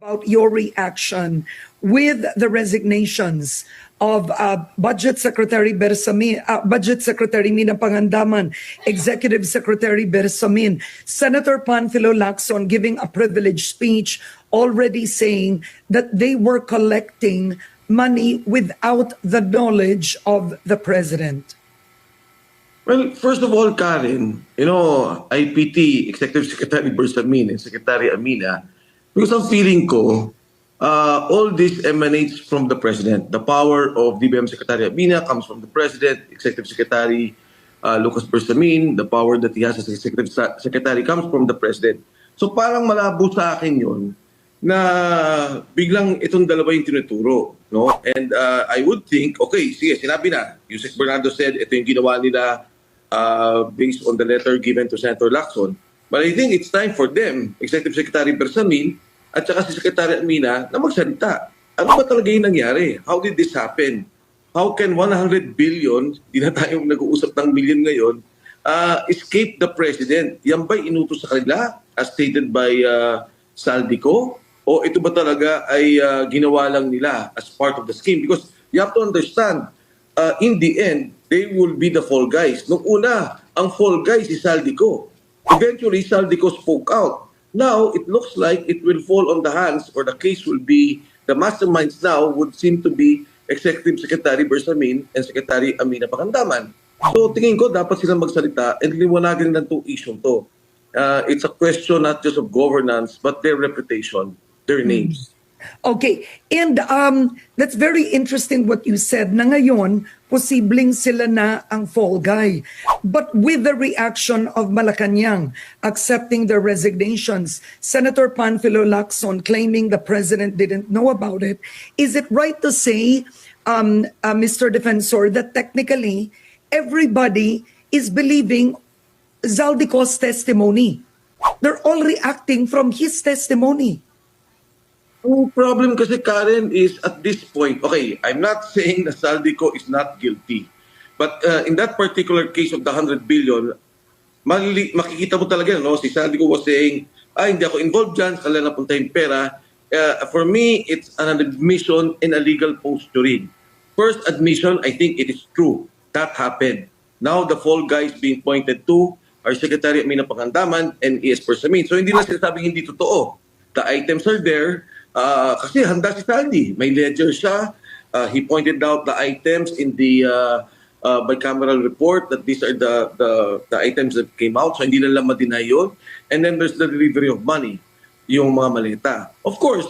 about your reaction with the resignations of Budget Secretary Bersamin, Budget Secretary Mina Pangandaman, Executive Secretary Bersamin, Senator Panfilo Lacson giving a privileged speech already saying that they were collecting money without the knowledge of the president. Well, first of all, Karen, I pity Executive Secretary Bersamin and Secretary Amina because ang feeling ko, all this emanates from the President. The power of DBM Secretary Amina comes from the President. Executive Secretary Lucas Bersamin, the power that he has as Executive Secretary comes from the President. So parang malabo sa akin yun na biglang itong dalawa yung tinuturo. No? And I would think, okay, sige, sinabi na. Yusek Bernardo said, ito yung ginawa nila based on the letter given to Senator Lacson. But I think it's time for them, Executive Secretary Bersamin at saka si Secretary Amina, na magsalita. Ano ba talaga yung nangyari? How did this happen? How can 100 billion, di na tayo nag-uusap ng billion ngayon, escape the President? Yan ba'y inutos sa kanila as stated by Saldico? O ito ba talaga ay ginawa lang nila as part of the scheme? Because you have to understand, in the end, they will be the fall guys. Nung una, ang fall guy si Saldico. Eventually, Saldico spoke out. Now, it looks like it will fall on the hands, or the case will be, the masterminds now would seem to be Executive Secretary Bersamin and Secretary Amina Pangandaman. So, tingin ko, dapat silang magsalita and liwanagin ng itong issue to. It's a question not just of governance, but their reputation, their names. Okay, and that's very interesting what you said na ngayon, posibleng sila na ang fall guy. But with the reaction of Malacanang accepting their resignations, Senator Panfilo Lacson claiming the president didn't know about it, is it right to say, Mr. Defensor, that technically everybody is believing Zaldico's testimony? They're all reacting from his testimony. The problem kasi, Karen, is at this point, okay, I'm not saying that Saldico is not guilty. But in that particular case of the 100 billion, makikita mo talaga, no? Si Saldico was saying, hindi ako involved dyan, sala napunta yung pera. For me, it's an admission in a legal posturing. First admission, I think it is true. That happened. Now the fall guys being pointed to are Secretary Amina Pangandaman and E.S. Bersamin. So hindi na sinasabing hindi totoo. The items are there. Kasi handa si Saldi. May ledger siya. He pointed out the items in the bicameral report that these are the items that came out. So hindi na lang ma-deny yun. And then there's the delivery of money, yung mga malita. Of course,